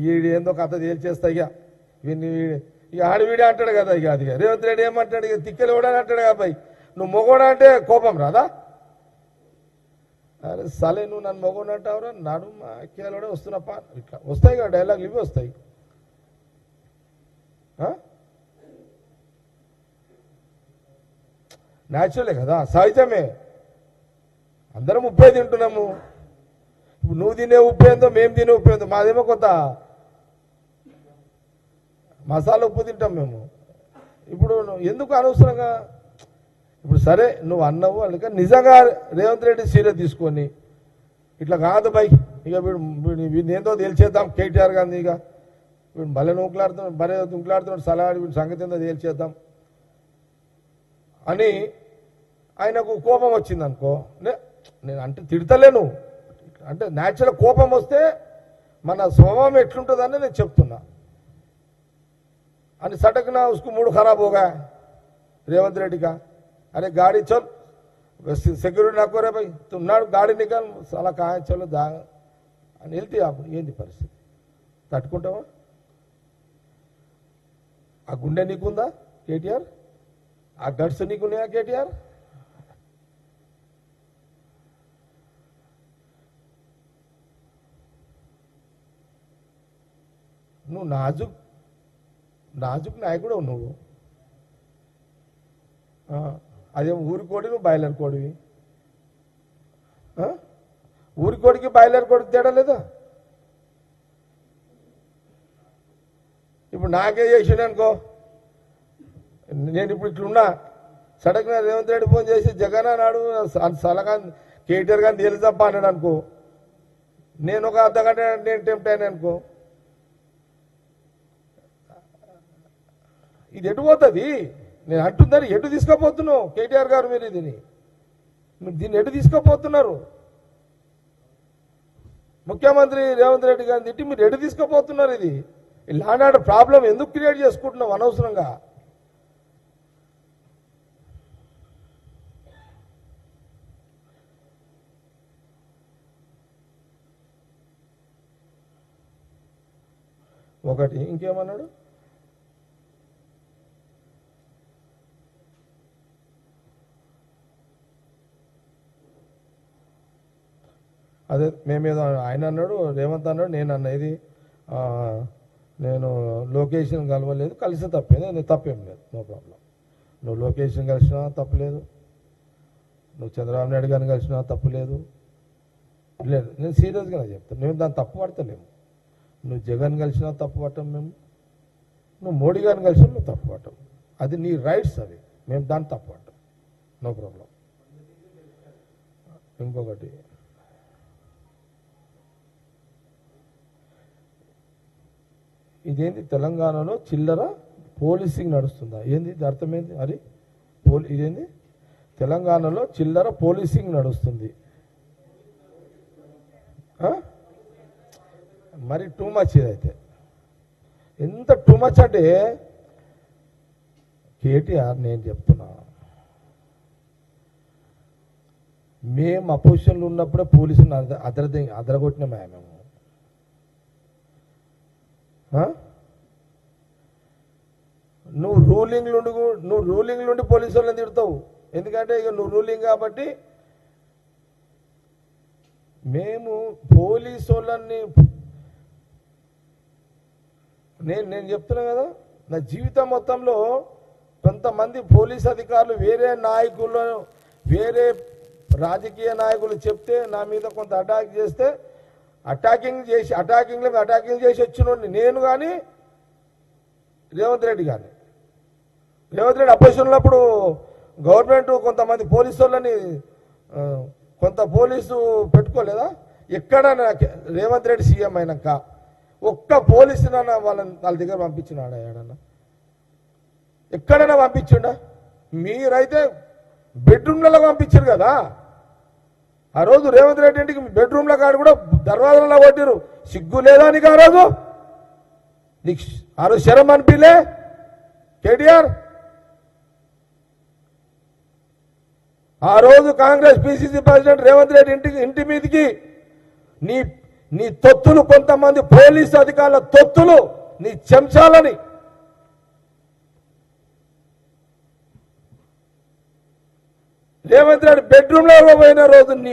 వీడు ఏందో కథ తేల్చేస్తా ఇక వీడిని ఇక ఆడవీడే అంటాడు కదా ఇక అది రేవంత్ రెడ్డి ఏమంటాడు ఇక తిక్కలు కూడా అంటాడు కాబట్టి నువ్వు మొగోడా అంటే కోపం రాదా? అరే సలే నువ్వు నన్ను మొగోడు అంటావురా నాడు మా కేలోడే వస్తున్నప్ప ఇట్లా వస్తాయి కదా డైలాగులు ఇవి వస్తాయి. న్యాచురలే కదా, సహజమే. అందరం ఉప్పే తింటున్నాము. ఇప్పుడు నువ్వు తినే ఉప్పు ఏందో మేము తినే ఉప్పు ఏందో మాదేమో కొంత మసాలా ఉప్పు తింటాం మేము. ఇప్పుడు ఎందుకు అనవసరంగా ఇప్పుడు సరే నువ్వు అన్నావు అందుకని నిజంగా రేవంత్ రెడ్డి సీరియస్ తీసుకొని ఇట్లా కాదు బై ఇక వీడు ఏందో తేల్చేద్దాం కేటీఆర్ గారిని ఇక వీడు భలే నూకులాడుతున్నాడు సలహాడు వీడి సంగతి ఏందో తేల్చేద్దాం అని ఆయనకు కోపం వచ్చింది అనుకో. నేను అంటే తిడతలేను, అంటే న్యాచురల్ కోపం వస్తే మన స్వభావం ఎట్లుంటుందని నేను చెప్తున్నా. అని సటకున उसको मूड खराब हो गया रेवंत रेड्डी का. अरे गाड़ी चल సెక్యూరిటీ నాకు రే భయ్ తున్నాడు గాడి నికల్ అలా కాయ చలో దా అని వెళ్తే అప్పుడు ఏంది పరిస్థితి? తట్టుకుంటావా? ఆ గుండె నీకుందా కేటీఆర్? ఆ గడ్స్ నీకున్నాయా కేటీఆర్? నువ్వు నాజుక్ నాయకుడు నువ్వు. అదేం ఊరి కోడి నువ్వు బాయిలర్ కోడివి. ఊరి కోడికి బాయిలర్ కోడికి తేడా లేదా? ఇప్పుడు నాకే చేసిండు అనుకో, నేను ఇప్పుడు ఇట్లున్నా సడన్గా రేవంత్ రెడ్డి ఫోన్ చేసి జగన్ అన్నాడు సలహా కేటీఆర్ గారిని తెలుసప్ప అన్నాడు అనుకో, నేను ఒక అర్ధగంట నేను టెంప్ట్ అయినా అనుకో, ఇది ఎటు పోతుంది? నేను అంటుందని ఎటు తీసుకుపోతున్నావు కేటీఆర్ గారు? మీరు దీన్ని ఎటు తీసుకుపోతున్నారు? ముఖ్యమంత్రి రేవంత్ రెడ్డి గారిని తిట్టి మీరు ఎటు తీసుకుపోతున్నారు? ఇది ల్యాండ్ ఆర్డర్ ప్రాబ్లం ఎందుకు క్రియేట్ చేసుకుంటున్నావు అనవసరంగా? ఒకటి ఇంకేమన్నాడు? అదే మేమేదో ఆయన అన్నాడు, రేవంత్ అన్నాడు, నేను అన్న ఇది నేను లొకేషన్ కలవలేదు, కలిసి తప్పేది, నేను తప్పేం లేదు, నో ప్రాబ్లం. నువ్వు లొకేషన్ కలిసినా తప్పులేదు, నువ్వు చంద్రబాబు నాయుడు గారిని కలిసినా తప్పులేదు. లేదు, నేను సీరియస్గానే చెప్తాను, మేము దాన్ని తప్పు పడతలేము. నువ్వు జగన్ కలిసినా తప్పు పట్టం మేము, నువ్వు మోడీ గారిని కలిసినా మేము తప్పు పట్టం. అది నీ రైట్స్, అవి మేము దాన్ని తప్పు పట్టం, నో ప్రాబ్లం. ఇంకొకటి ఇదేంది తెలంగాణలో చిల్లర పోలీసింగ్ నడుస్తుందా? ఏంది అర్థమైంది? అది ఇదేంది తెలంగాణలో చిల్లర పోలీసింగ్ నడుస్తుంది. మరి టూ మచ్ ఇదైతే. ఎంత టూ మచ్ అంటే కేటీఆర్ నేను చెప్తున్నా, మేము అపోజిషన్లో ఉన్నప్పుడే పోలీసులు అదరగొట్టినామే మేము. నువ్వు రూలింగ్ నుండి పోలీసు వాళ్ళని తిడతావు, ఎందుకంటే ఇక నువ్వు రూలింగ్ కాబట్టి. మేము పోలీసు వాళ్ళని నేను చెప్తున్నా కదా, నా జీవితం మొత్తంలో కొంతమంది పోలీస్ అధికారులు వేరే నాయకులు వేరే రాజకీయ నాయకులు చెప్తే నా మీద కొంత అటాక్ చేస్తే అటాకింగ్ చేసి వచ్చినోడిని నేను కానీ రేవంత్ రెడ్డి కానీ. రేవంత్ రెడ్డి అపోజిషన్ ఉన్నప్పుడు గవర్నమెంట్ కొంతమంది పోలీసు వాళ్ళని కొంత పోలీసు పెట్టుకోలేదా? ఎక్కడ రేవంత్ రెడ్డి సీఎం అయినాక ఒక్క పోలీసునన్నా వాళ్ళ దగ్గర పంపించినాడా? ఏడన్నా ఎక్కడైనా పంపించిండా? మీరైతే బెడ్రూమ్లలో పంపించారు కదా. ఆ రోజు రేవంత్ రెడ్డి ఇంటికి బెడ్రూమ్ల కాడు కూడా దర్వాజాలలో కొట్టిరు. సిగ్గు లేదా నీకు? ఆ రోజు నీకు ఆ రోజు శరం అనిపిలే కేటీఆర్? ఆ రోజు కాంగ్రెస్ పిసిసి ప్రెసిడెంట్ రేవంత్ రెడ్డి ఇంటి మీదకి నీ నీ తొత్తులు, కొంతమంది పోలీసు అధికారుల తొత్తులు, నీ చెంచాలని రేవంత్ రెడ్డి బెడ్రూమ్లో పోయిన రోజు నీ